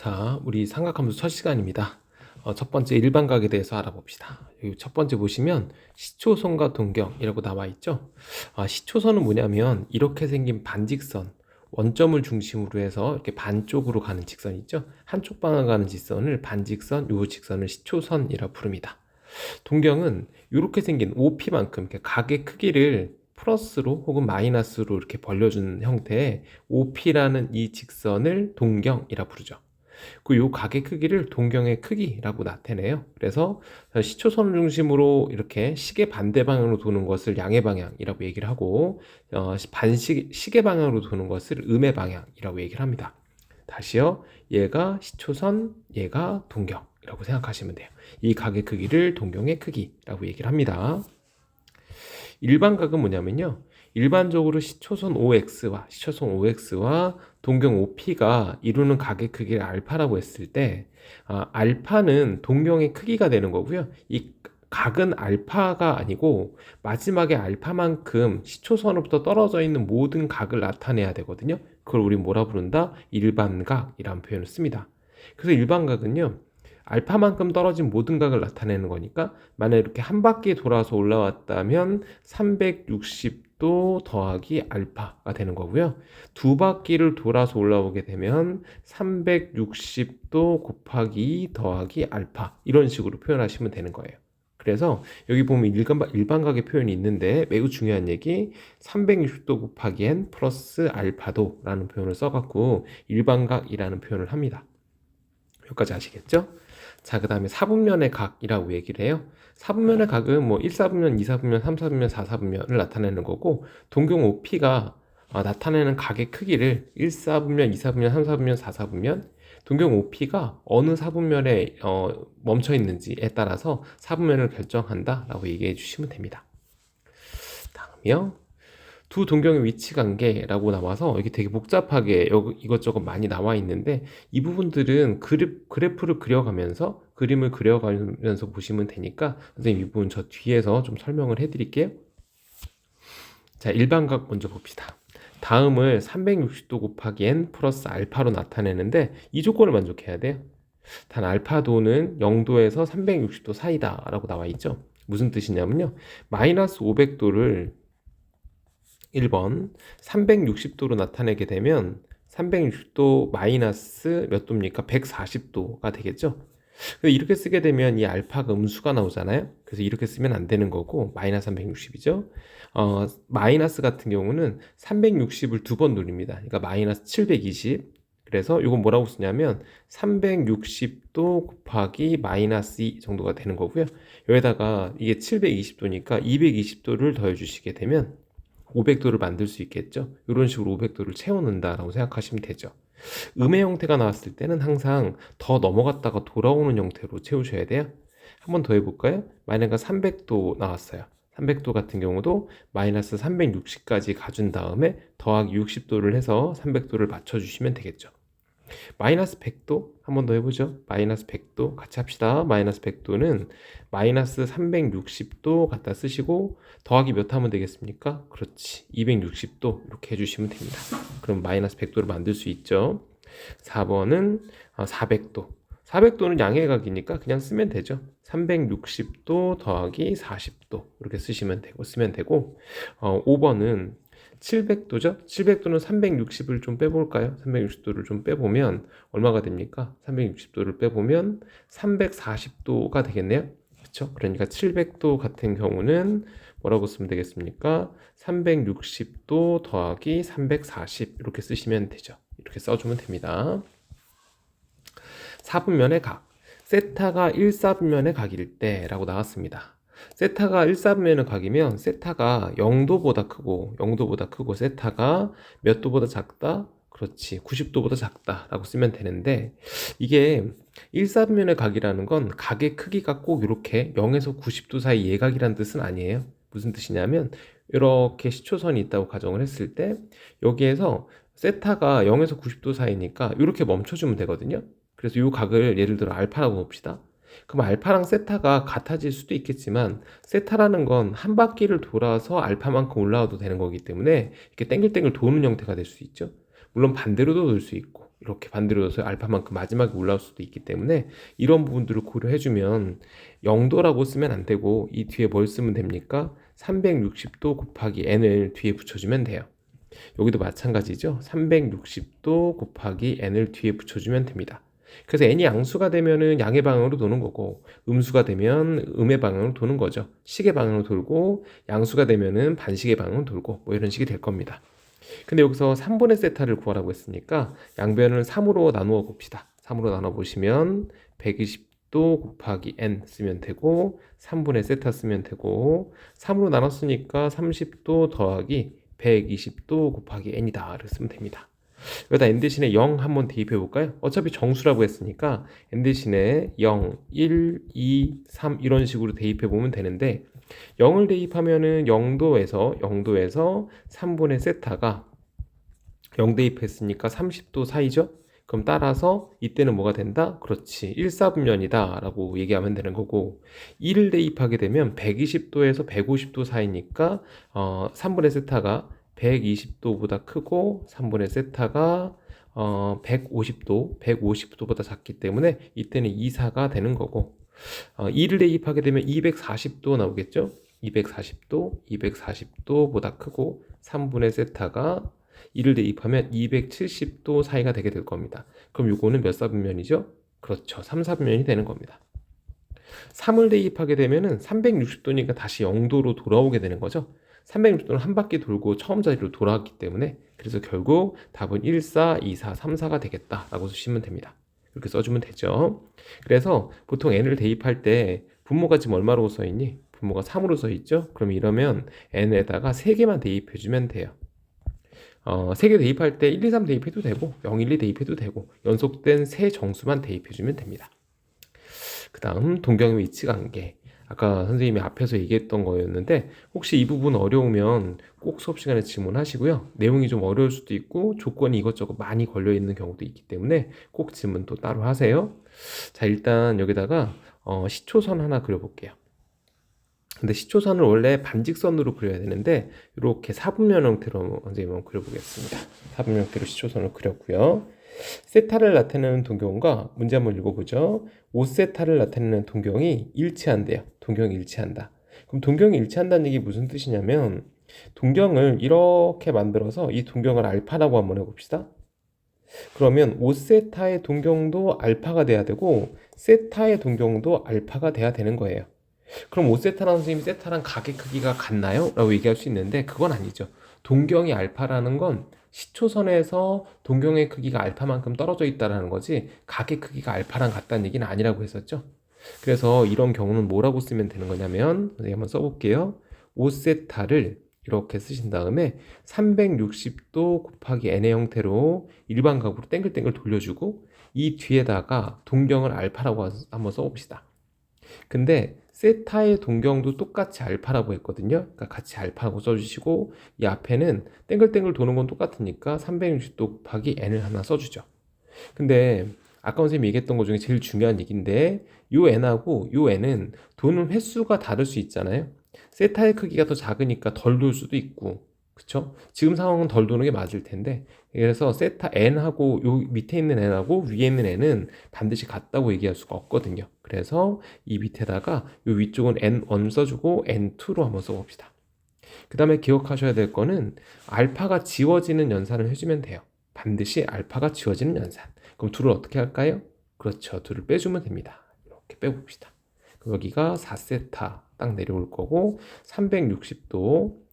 자, 우리 삼각함수 첫 시간입니다. 첫 번째 일반각에 대해서 알아봅시다. 여기 첫 번째 보시면 시초선과 동경이라고 나와 있죠. 시초선은 뭐냐면 이렇게 생긴 반직선, 원점을 중심으로 해서 이렇게 반쪽으로 가는 직선 있죠. 한쪽 방향 가는 직선을 반직선, 요 직선을 시초선이라 부릅니다. 동경은 이렇게 생긴 OP만큼 이렇게 각의 크기를 플러스로 혹은 마이너스로 이렇게 벌려주는 형태의 OP라는 이 직선을 동경이라 부르죠. 요 각의 크기를 동경의 크기라고 나타내요. 그래서 시초선을 중심으로 이렇게 시계 반대 방향으로 도는 것을 양의 방향이라고 얘기를 하고 시계 방향으로 도는 것을 음의 방향이라고 얘기를 합니다. 다시요. 얘가 시초선, 얘가 동경이라고 생각하시면 돼요. 이 각의 크기를 동경의 크기라고 얘기를 합니다. 일반각은 뭐냐면요. 일반적으로 시초선 OX와 동경 OP가 이루는 각의 크기를 알파라고 했을 때 알파는 동경의 크기가 되는 거고요. 이 각은 알파가 아니고 마지막에 알파만큼 시초선으로부터 떨어져 있는 모든 각을 나타내야 되거든요. 그걸 우리 뭐라 부른다? 일반각이라는 표현을 씁니다. 그래서 일반각은요. 알파만큼 떨어진 모든 각을 나타내는 거니까 만약 이렇게 한 바퀴 돌아서 올라왔다면 360도 더하기 알파가 되는 거고요. 두 바퀴를 돌아서 올라오게 되면 360도 곱하기 2 더하기 알파 이런 식으로 표현하시면 되는 거예요. 그래서 여기 보면 일반각의 표현이 있는데 매우 중요한 얘기 360도 곱하기 n 플러스 알파도 라는 표현을 써갖고 일반각이라는 표현을 합니다. 여기까지 아시겠죠? 자, 그 다음에 사분면의 각이라고 얘기를 해요. 사분면의 각은 뭐 1사분면, 2사분면, 3사분면, 4사분면을 나타내는 거고 동경 OP가 나타내는 각의 크기를 1사분면, 2사분면, 3사분면, 4사분면 동경 OP가 어느 사분면에 멈춰 있는지에 따라서 사분면을 결정한다 라고 얘기해 주시면 됩니다. 다음이요. 두 동경의 위치 관계라고 나와서 이게 되게 복잡하게 이것저것 많이 나와 있는데 이 부분들은 그래프를 그려가면서 그림을 그려가면서 보시면 되니까 선생님 이 부분 저 뒤에서 좀 설명을 해드릴게요. 자, 일반각 먼저 봅시다. 다음을 360도 곱하기 n 플러스 알파로 나타내는데 이 조건을 만족해야 돼요. 단 알파도는 0도에서 360도 사이다 라고 나와 있죠. 무슨 뜻이냐면요. 마이너스 500도를 1번 360도로 나타내게 되면 360도 마이너스 몇 도입니까? 140도가 되겠죠? 근데 이렇게 쓰게 되면 이 알파가 음수가 나오잖아요. 그래서 이렇게 쓰면 안 되는 거고 마이너스 360이죠. 마이너스 같은 경우는 360을 두 번 누릅니다. 그러니까 마이너스 720. 그래서 이건 뭐라고 쓰냐면 360도 곱하기 마이너스 2 정도가 되는 거고요. 여기다가 이게 720도니까 220도를 더해 주시게 되면 500도를 만들 수 있겠죠. 이런 식으로 500도를 채워넣는다라고 생각하시면 되죠. 음의 형태가 나왔을 때는 항상 더 넘어갔다가 돌아오는 형태로 채우셔야 돼요. 한 번 더 해볼까요? 만약에 300도 나왔어요. 300도 같은 경우도 마이너스 360까지 가준 다음에 더하기 60도를 해서 300도를 맞춰주시면 되겠죠. 마이너스 100도 한 번 더 해보죠. 마이너스 100도 같이 합시다. 마이너스 100도는 마이너스 360도 갖다 쓰시고 더하기 몇 하면 되겠습니까? 그렇지. 260도 이렇게 해주시면 됩니다. 그럼 마이너스 100도를 만들 수 있죠. 4번은 400도. 400도는 양의 각이니까 그냥 쓰면 되죠. 360도 더하기 40도 이렇게 쓰면 되고 5번은 700도죠? 700도는 360을 좀 빼볼까요? 360도를 좀 빼보면 얼마가 됩니까? 360도를 빼보면 340도가 되겠네요. 그렇죠? 그러니까 700도 같은 경우는 뭐라고 쓰면 되겠습니까? 360도 더하기 340 이렇게 쓰시면 되죠. 이렇게 써주면 됩니다. 사분면의 각. 세타가 1사분면의 각일 때 라고 나왔습니다. 세타가 1사분면의 각이면 세타가 0도보다 크고 세타가 몇 도보다 작다? 그렇지 90도보다 작다 라고 쓰면 되는데 이게 1사분면의 각이라는 건 각의 크기가 꼭 이렇게 0에서 90도 사이 예각이라는 뜻은 아니에요. 무슨 뜻이냐면 이렇게 시초선이 있다고 가정을 했을 때 여기에서 세타가 0에서 90도 사이니까 이렇게 멈춰주면 되거든요. 그래서 이 각을 예를 들어 알파라고 봅시다. 그럼 알파랑 세타가 같아질 수도 있겠지만 세타라는 건 한 바퀴를 돌아서 알파만큼 올라와도 되는 거기 때문에 이렇게 땡글땡글 도는 형태가 될 수 있죠. 물론 반대로도 돌 수 있고 이렇게 반대로 서 알파만큼 마지막에 올라올 수도 있기 때문에 이런 부분들을 고려해주면 0도라고 쓰면 안 되고 이 뒤에 뭘 쓰면 됩니까? 360도 곱하기 n을 뒤에 붙여주면 돼요. 여기도 마찬가지죠. 360도 곱하기 n을 뒤에 붙여주면 됩니다. 그래서 n이 양수가 되면은 양의 방향으로 도는 거고 음수가 되면 음의 방향으로 도는 거죠. 식의 방향으로 돌고 양수가 되면은 반식의 방향으로 돌고 뭐 이런 식이 될 겁니다. 근데 여기서 3분의 세타를 구하라고 했으니까 양변을 3으로 나누어 봅시다. 3으로 나눠 보시면 120도 곱하기 n 쓰면 되고 3분의 세타 쓰면 되고 3으로 나눴으니까 30도 더하기 120도 곱하기 n이다 이렇게 쓰면 됩니다. 여기다 n 대신에 0 한번 대입해 볼까요? 어차피 정수라고 했으니까 n 대신에 0, 1, 2, 3 이런 식으로 대입해 보면 되는데 0을 대입하면은 0도에서 3분의 세타가 0 대입했으니까 30도 사이죠? 그럼 따라서 이때는 뭐가 된다? 그렇지 1사분면이다 라고 얘기하면 되는 거고 1을 대입하게 되면 120도에서 150도 사이니까 3분의 세타가 120도보다 크고 3분의 세타가 150도보다 작기 때문에 이때는 2사가 되는 거고 2를 대입하게 되면 240도 나오겠죠? 240도보다 크고 3분의 세타가 2를 대입하면 270도 사이가 되게 될 겁니다. 그럼 이거는 몇 사분면이죠? 그렇죠. 3사분면이 되는 겁니다. 3을 대입하게 되면은 360도니까 다시 0도로 돌아오게 되는 거죠. 360도는 한 바퀴 돌고 처음 자리로 돌아왔기 때문에 그래서 결국 답은 1, 4, 2, 4, 3, 4가 되겠다라고 쓰시면 됩니다. 이렇게 써주면 되죠. 그래서 보통 n을 대입할 때 분모가 지금 얼마로 써있니? 분모가 3으로 써있죠? 그럼 이러면 n에다가 3개만 대입해주면 돼요. 3개 대입할 때 1, 2, 3 대입해도 되고 0, 1, 2 대입해도 되고 연속된 세 정수만 대입해주면 됩니다. 그 다음 동경의 위치 관계. 아까 선생님이 앞에서 얘기했던 거였는데 혹시 이 부분 어려우면 꼭 수업 시간에 질문하시고요. 내용이 좀 어려울 수도 있고 조건이 이것저것 많이 걸려있는 경우도 있기 때문에 꼭 질문 또 따로 하세요. 자, 일단 여기다가 시초선 하나 그려볼게요. 근데 시초선을 원래 반직선으로 그려야 되는데 이렇게 사분면 형태로 선생님 한번 그려보겠습니다. 사분면 형태로 시초선을 그렸고요. 세타를 나타내는 동경과 문제 한번 읽어보죠. 5세타를 나타내는 동경이 일치한대요. 동경이 일치한다. 그럼 동경이 일치한다는 얘기 무슨 뜻이냐면 동경을 이렇게 만들어서 이 동경을 알파라고 한번 해봅시다. 그러면 5세타의 동경도 알파가 돼야 되고 세타의 동경도 알파가 돼야 되는 거예요. 그럼 5세타랑 선생님이 세타랑 각의 크기가 같나요? 라고 얘기할 수 있는데 그건 아니죠. 동경이 알파라는 건 시초선에서 동경의 크기가 알파만큼 떨어져 있다는 거지 각의 크기가 알파랑 같다는 얘기는 아니라고 했었죠. 그래서 이런 경우는 뭐라고 쓰면 되는 거냐면 선생님 한번 써볼게요. 5세타를 이렇게 쓰신 다음에 360도 곱하기 n의 형태로 일반각으로 땡글땡글 돌려주고 이 뒤에다가 동경을 알파라고 한번 써봅시다. 근데 세타의 동경도 똑같이 알파라고 했거든요. 그러니까 같이 알파라고 써주시고 이 앞에는 땡글땡글 도는 건 똑같으니까 360도 곱하기 n을 하나 써주죠. 근데 아까 선생님이 얘기했던 것 중에 제일 중요한 얘기인데 요 n하고 요 n은 도는 횟수가 다를 수 있잖아요. 세타의 크기가 더 작으니까 덜 돌 수도 있고 그쵸? 지금 상황은 덜 도는 게 맞을 텐데 그래서 세타 n하고 요 밑에 있는 n하고 위에 있는 n은 반드시 같다고 얘기할 수가 없거든요. 그래서 이 밑에다가 요 위쪽은 n1 써주고 n2로 한번 써봅시다. 그 다음에 기억하셔야 될 거는 알파가 지워지는 연산을 해주면 돼요. 반드시 알파가 지워지는 연산. 그럼 둘을 어떻게 할까요? 그렇죠. 둘을 빼주면 됩니다. 이렇게 빼봅시다. 여기가 4세타 딱 내려올 거고 360도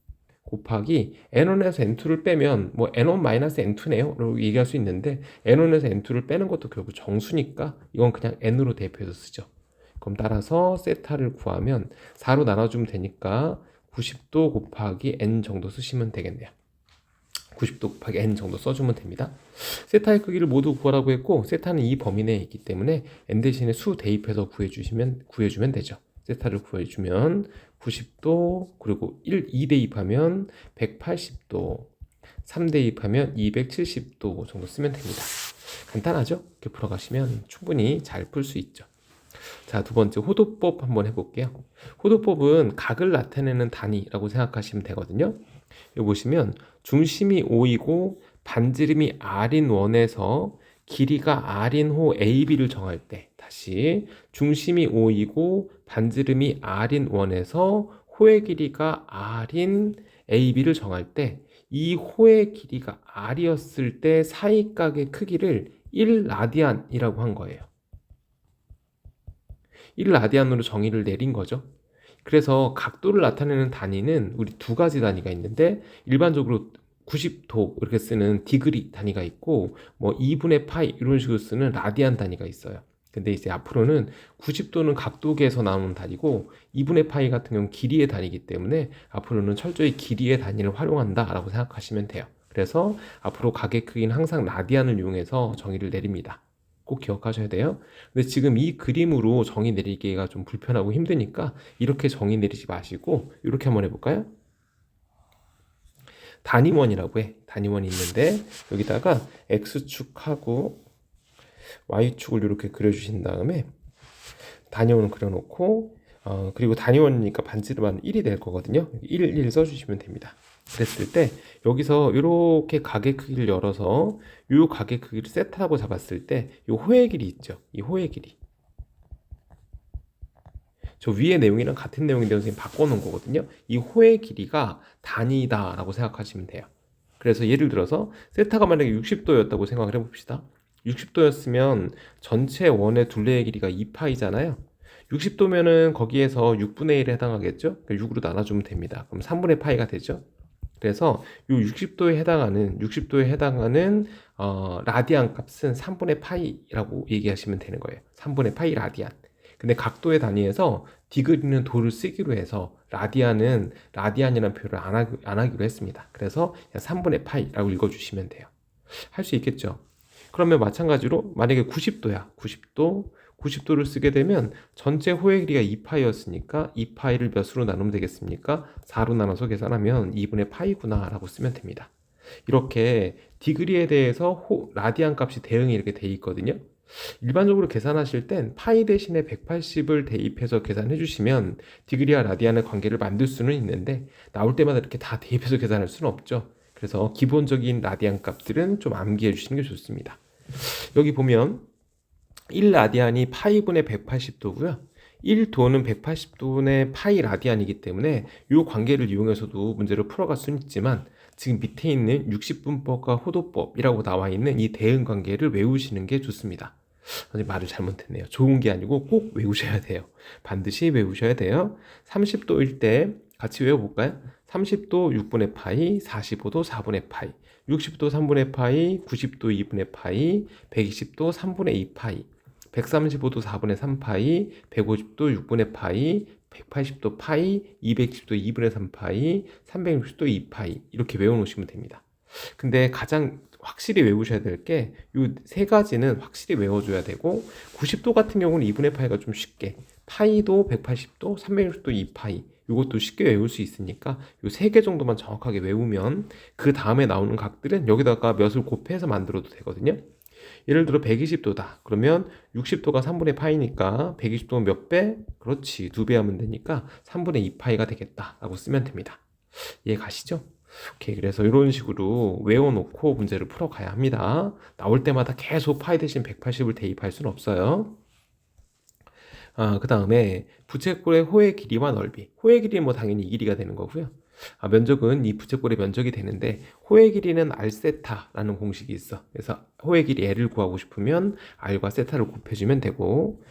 곱하기 n1에서 n2를 빼면 뭐 n1-n2네요 라고 얘기할 수 있는데 n1에서 n2를 빼는 것도 결국 정수니까 이건 그냥 n으로 대입해서 쓰죠. 그럼 따라서 세타를 구하면 4로 나눠주면 되니까 90도 곱하기 n 정도 쓰시면 되겠네요. 90도 곱하기 n 정도 써주면 됩니다. 세타의 크기를 모두 구하라고 했고 세타는 이 범위 내에 있기 때문에 n 대신에 수 대입해서 구해주면 되죠. 세타를 구해주면 90도 그리고 2 대입하면 180도 3 대입하면 270도 정도 쓰면 됩니다. 간단하죠? 이렇게 풀어가시면 충분히 잘 풀 수 있죠. 자, 두 번째 호도법 한번 해볼게요. 호도법은 각을 나타내는 단위라고 생각하시면 되거든요. 여기 보시면 중심이 O이고 반지름이 R인 원에서 길이가 r인 호 AB를 정할 때, 다시 중심이 O이고 반지름이 r인 원에서 호의 길이가 r인 AB를 정할 때, 이 호의 길이가 r이었을 때 사이각의 크기를 1라디안이라고 한 거예요. 1라디안으로 정의를 내린 거죠. 그래서 각도를 나타내는 단위는 우리 두 가지 단위가 있는데, 일반적으로 90도 이렇게 쓰는 디그리 단위가 있고, 뭐 2분의 파이 이런 식으로 쓰는 라디안 단위가 있어요. 근데 이제 앞으로는 90도는 각도계에서 나오는 단위고 2분의 파이 같은 경우는 길이의 단위이기 때문에 앞으로는 철저히 길이의 단위를 활용한다라고 생각하시면 돼요. 그래서 앞으로 각의 크기는 항상 라디안을 이용해서 정의를 내립니다. 꼭 기억하셔야 돼요. 근데 지금 이 그림으로 정의 내리기가 좀 불편하고 힘드니까 이렇게 정의 내리지 마시고 이렇게 한번 해볼까요? 단위원이라고 해. 단위원이 있는데 여기다가 X축하고 Y축을 이렇게 그려주신 다음에 단위원을 그려놓고 그리고 단위원이니까 반지름은 1이 될 거거든요. 1 써주시면 됩니다. 그랬을 때 여기서 이렇게 각의 크기를 열어서 이 각의 크기를 세타라고 잡았을 때 이 호의 길이 있죠. 이 호의 길이. 저 위의 내용이랑 같은 내용인데 선생님 바꿔놓은 거거든요. 이 호의 길이가 단위다라고 생각하시면 돼요. 그래서 예를 들어서 세타가 만약에 60도였다고 생각을 해봅시다. 60도였으면 전체 원의 둘레의 길이가 2파이잖아요. 60도면은 거기에서 6분의 1에 해당하겠죠? 그러니까 6으로 나눠주면 됩니다. 그럼 3분의 파이가 되죠? 그래서 이 60도에 해당하는 라디안 값은 3분의 파이라고 얘기하시면 되는 거예요. 3분의 파이 라디안. 근데 각도의 단위에서 디그리는 도를 쓰기로 해서 라디안이라는 표현을 안 하기로 했습니다. 그래서 3분의 파이라고 읽어주시면 돼요. 할 수 있겠죠? 그러면 마찬가지로 만약에 90도를 쓰게 되면 전체 호의 길이가 2파이였으니까 2파이를 몇으로 나누면 되겠습니까? 4로 나눠서 계산하면 2분의 파이구나 라고 쓰면 됩니다. 이렇게 디그리에 대해서 라디안 값이 대응이 이렇게 돼 있거든요. 일반적으로 계산하실 땐 파이 대신에 180을 대입해서 계산해 주시면 디그리와 라디안의 관계를 만들 수는 있는데 나올 때마다 이렇게 다 대입해서 계산할 수는 없죠. 그래서 기본적인 라디안 값들은 좀 암기해 주시는 게 좋습니다. 여기 보면 1라디안이 파이분의 180도고요. 1도는 180도분의 파이 라디안이기 때문에 이 관계를 이용해서도 문제를 풀어갈 수는 있지만 지금 밑에 있는 60분법과 호도법이라고 나와 있는 이 대응 관계를 외우시는 게 좋습니다. 말을 잘못했네요. 좋은 게 아니고 꼭 외우셔야 돼요. 반드시 외우셔야 돼요. 30도일 때 같이 외워볼까요? 30도 6분의 파이, 45도 4분의 파이, 60도 3분의 파이, 90도 2분의 파이, 120도 3분의 2 파이, 135도 4분의 3 파이, 150도 6분의 파이, 180도 파이, 210도 2분의 3 파이, 360도 2 파이 이렇게 외워놓으시면 됩니다. 근데 가장 확실히 외우셔야 될 게 이 세 가지는 확실히 외워줘야 되고 90도 같은 경우는 2분의 파이가 좀 쉽게 파이도 180도, 360도 2파이 이것도 쉽게 외울 수 있으니까 이 세 개 정도만 정확하게 외우면 그 다음에 나오는 각들은 여기다가 몇을 곱해서 만들어도 되거든요. 예를 들어 120도다. 그러면 60도가 3분의 파이니까 120도는 몇 배? 그렇지. 2배 하면 되니까 3분의 2파이가 되겠다. 라고 쓰면 됩니다. 이해 가시죠? 오케이. 그래서 이런 식으로 외워놓고 문제를 풀어가야 합니다. 나올 때마다 계속 파이 대신 180을 대입할 수는 없어요. 그 다음에 부채꼴의 호의 길이와 넓이. 호의 길이는 뭐 당연히 이 길이가 되는 거고요. 면적은 이 부채꼴의 면적이 되는데 호의 길이는 r세타라는 공식이 있어. 그래서 호의 길이 L을 구하고 싶으면 R과 세타를 곱해주면 되고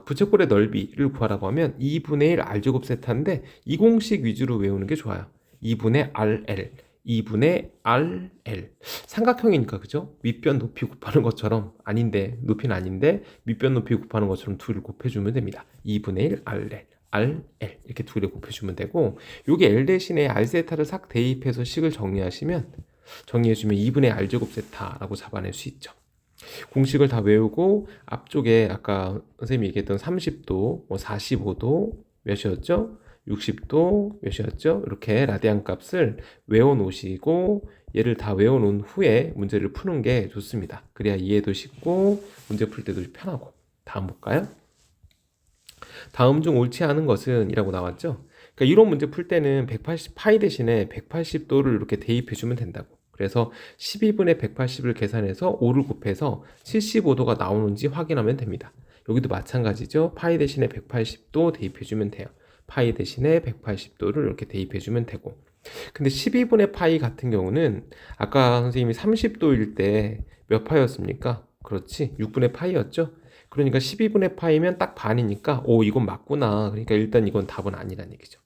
부채꼴의 넓이를 구하라고 하면 2분의 1 R제곱 세타인데 이 공식 위주로 외우는 게 좋아요. 2분의 RL 2분의 RL 삼각형이니까 그죠? 윗변 높이 곱하는 것처럼 아닌데 높이는 아닌데 밑변 높이 곱하는 것처럼 둘을 곱해주면 됩니다. 2분의 1 RL RL 이렇게 두 개 곱해주면 되고 요게 L 대신에 R세타를 싹 대입해서 식을 정리해주면 2분의 R제곱 세타라고 잡아낼 수 있죠. 공식을 다 외우고 앞쪽에 아까 선생님이 얘기했던 30도, 45도 몇이었죠? 60도 몇이었죠? 이렇게 라디안 값을 외워놓으시고 얘를 다 외워놓은 후에 문제를 푸는 게 좋습니다. 그래야 이해도 쉽고 문제 풀 때도 편하고. 다음 볼까요? 다음 중 옳지 않은 것은 이라고 나왔죠. 그러니까 이런 문제 풀 때는 180 파이 대신에 180도를 이렇게 대입해 주면 된다고. 그래서 12분의 180을 계산해서 5를 곱해서 75도가 나오는지 확인하면 됩니다. 여기도 마찬가지죠. 파이 대신에 180도 대입해주면 돼요. 파이 대신에 180도를 이렇게 대입해주면 되고, 근데 12분의 파이 같은 경우는 아까 선생님이 30도일 때 몇 파이였습니까? 그렇지, 6분의 파이였죠. 그러니까 12분의 파이면 딱 반이니까 오, 이건 맞구나. 그러니까 일단 이건 답은 아니란 얘기죠.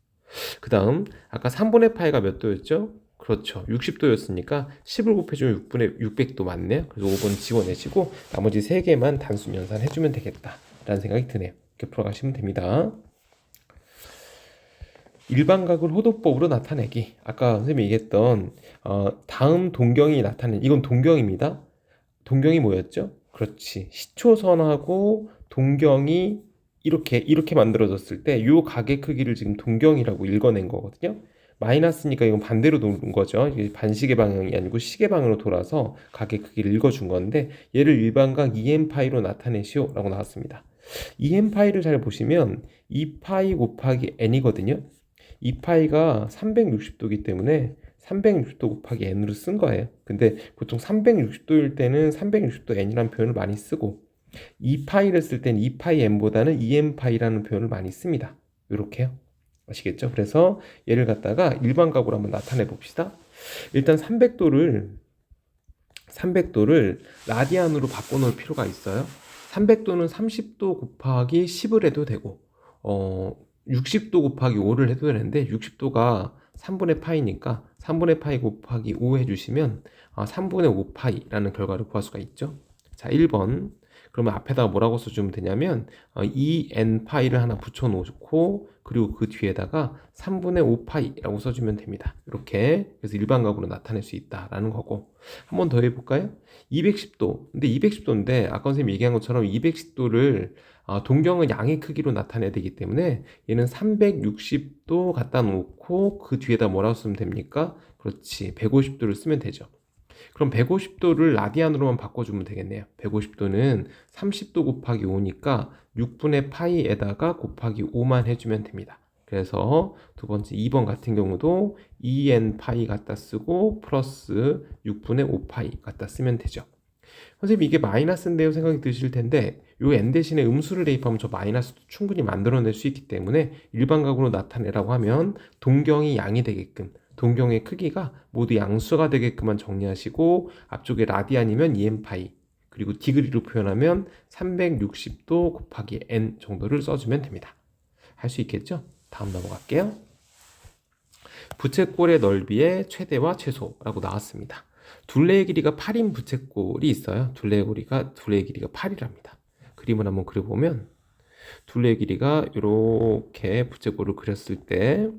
그 다음 아까 3분의 파이가 몇 도였죠? 그렇죠, 60도였으니까 10을 곱해주면 600도 맞네요. 그래서 5번 지워내시고 나머지 3개만 단순 연산해주면 되겠다 라는 생각이 드네요. 이렇게 풀어가시면 됩니다. 일반각을 호도법으로 나타내기. 아까 선생님이 얘기했던 다음 동경이 나타낸, 이건 동경입니다. 동경이 뭐였죠? 그렇지, 시초선하고 동경이 이렇게 만들어졌을 때 이 각의 크기를 지금 동경이라고 읽어낸 거거든요. 마이너스니까 이건 반대로 도는 거죠. 이게 반시계 방향이 아니고 시계 방향으로 돌아서 각의 크기를 읽어준 건데, 얘를 일반각 2n파이로 나타내시오 라고 나왔습니다. 2n파이를 잘 보시면 2파이 곱하기 n이거든요. 2파이가 360도이기 때문에 360도 곱하기 n으로 쓴 거예요. 근데 보통 360도일 때는 360도 n이라는 표현을 많이 쓰고, 2파이를 쓸 때는 2파이 n보다는 2n파이라는 표현을 많이 씁니다. 이렇게요. 아시겠죠? 그래서 얘를 갖다가 일반각으로 한번 나타내 봅시다. 일단 300도를 라디안으로 바꿔놓을 필요가 있어요. 300도는 30도 곱하기 10을 해도 되고 60도 곱하기 5를 해도 되는데, 60도가 3분의 파이니까 3분의 파이 곱하기 5 해주시면 3분의 5 파이라는 결과를 구할 수가 있죠. 자, 1번. 그러면 앞에다가 뭐라고 써주면 되냐면 2n 파이를 하나 붙여놓고, 그리고 그 뒤에다가 3분의 5 파이라고 써주면 됩니다. 이렇게. 그래서 일반각으로 나타낼 수 있다라는 거고, 한 번 더 해볼까요? 210도. 근데 210도인데 아까 선생님이 얘기한 것처럼 210도를 동경은 양의 크기로 나타내야 되기 때문에 얘는 360도 갖다 놓고 그 뒤에다 뭐라고 쓰면 됩니까? 그렇지, 150도를 쓰면 되죠. 그럼 150도를 라디안으로만 바꿔주면 되겠네요. 150도는 30도 곱하기 5니까 6분의 파이에다가 곱하기 5만 해주면 됩니다. 그래서 두 번째 2번 같은 경우도 2n 파이 갖다 쓰고 플러스 6분의 5 파이 갖다 쓰면 되죠. 선생님 이게 마이너스인데요 생각이 드실 텐데, 요 n 대신에 음수를 대입하면 저 마이너스도 충분히 만들어낼 수 있기 때문에 일반각으로 나타내라고 하면 동경이 양이 되게끔, 동경의 크기가 모두 양수가 되게끔만 정리하시고, 앞쪽에 라디안이면 2n파이, 그리고 디그리로 표현하면 360도 곱하기 n 정도를 써주면 됩니다. 할 수 있겠죠? 다음 넘어갈게요. 부채꼴의 넓이의 최대와 최소라고 나왔습니다. 둘레의 길이가 8인 부채꼴이 있어요. 둘레의 길이가 8이랍니다. 그림을 한번 그려보면 둘레의 길이가 이렇게 부채꼴을 그렸을 때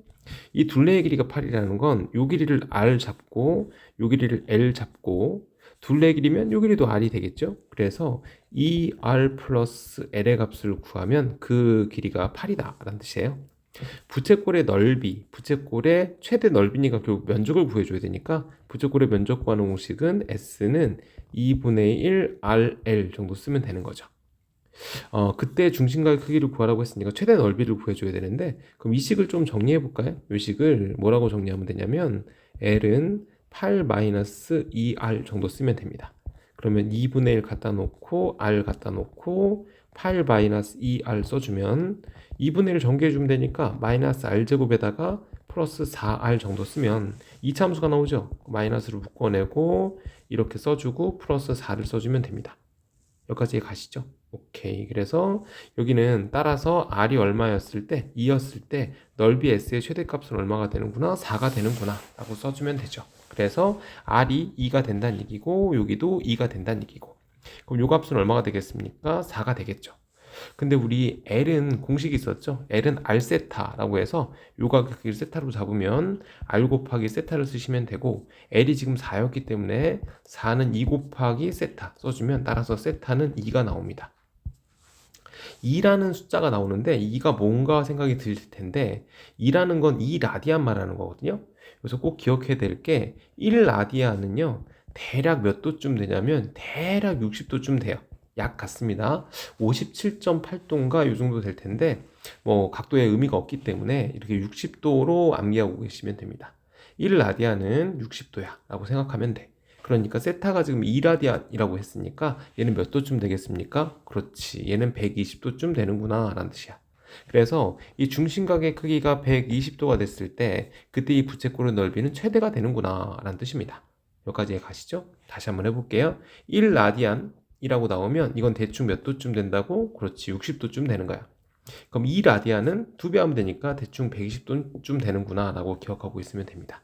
이 둘레의 길이가 8이라는 건 요 길이를 r 잡고 요 길이를 l 잡고, 둘레의 길이면 요 길이도 r이 되겠죠. 그래서 2r 플러스 l의 값을 구하면 그 길이가 8이다 라는 뜻이에요. 부채꼴의 넓이, 부채꼴의 최대 넓이니까 결국 면적을 구해줘야 되니까 부채꼴의 면적 구하는 공식은 S는 2분의 1 RL 정도 쓰면 되는 거죠. 그때 중심각의 크기를 구하라고 했으니까 최대 넓이를 구해줘야 되는데, 그럼 이 식을 좀 정리해 볼까요? 이 식을 뭐라고 정리하면 되냐면 L은 8-2R 정도 쓰면 됩니다. 그러면 2분의 1 갖다 놓고 R 갖다 놓고 8-2R 써주면 2분의 1을 전개해주면 되니까 마이너스 R제곱에다가 플러스 4R 정도 쓰면 이차함수가 나오죠. 마이너스를 묶어내고 이렇게 써주고 플러스 4를 써주면 됩니다. 여기까지 가시죠. 오케이. 그래서 여기는 따라서 R이 얼마였을 때, 2였을 때 넓이 S의 최대값은 얼마가 되는구나? 4가 되는구나 라고 써주면 되죠. 그래서 R이 2가 된다는 얘기고 여기도 2가 된다는 얘기고, 그럼 요 값은 얼마가 되겠습니까? 4가 되겠죠. 근데 우리 L은 공식이 있었죠. L은 R 세타라고 해서 요 가격을 세타로 잡으면 R 곱하기 세타를 쓰시면 되고, L이 지금 4였기 때문에 4는 2 곱하기 세타 써주면 따라서 세타는 2가 나옵니다. 2라는 숫자가 나오는데 2가 뭔가 생각이 드실 텐데, 2라는 건 2라디안 말하는 거거든요. 그래서 꼭 기억해야 될 게 1라디안은요 대략 몇 도쯤 되냐면 대략 60도쯤 돼요. 약 같습니다. 57.8도인가 이 정도 될 텐데 뭐 각도에 의미가 없기 때문에 이렇게 60도로 암기하고 계시면 됩니다. 1라디안은 60도야 라고 생각하면 돼. 그러니까 세타가 지금 2라디안이라고 했으니까 얘는 몇 도쯤 되겠습니까? 그렇지, 얘는 120도쯤 되는구나 라는 뜻이야. 그래서 이 중심각의 크기가 120도가 됐을 때 그때 이 부채꼴의 넓이는 최대가 되는구나 라는 뜻입니다. 여기까지 가시죠? 다시 한번 해볼게요. 1라디안이라고 나오면 이건 대충 몇 도쯤 된다고? 그렇지, 60도쯤 되는 거야. 그럼 2라디안은 2배 하면 되니까 대충 120도쯤 되는구나 라고 기억하고 있으면 됩니다.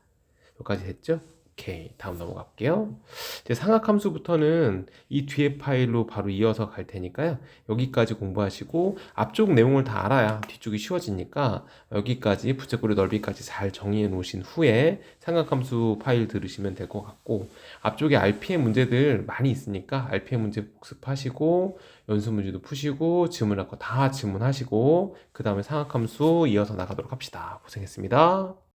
여기까지 됐죠? 오케이, 다음 넘어가 볼게요. 이제 상학함수부터는 이 뒤에 파일로 바로 이어서 갈 테니까요. 여기까지 공부하시고 앞쪽 내용을 다 알아야 뒤쪽이 쉬워지니까 여기까지 부채꼴의 넓이까지 잘 정리해 놓으신 후에 삼각함수 파일 들으시면 될 것 같고, 앞쪽에 RPM 문제들 많이 있으니까 RPM 문제 복습하시고 연수 문제도 푸시고 질문할 거 다 질문하시고 그 다음에 상학함수 이어서 나가도록 합시다. 고생했습니다.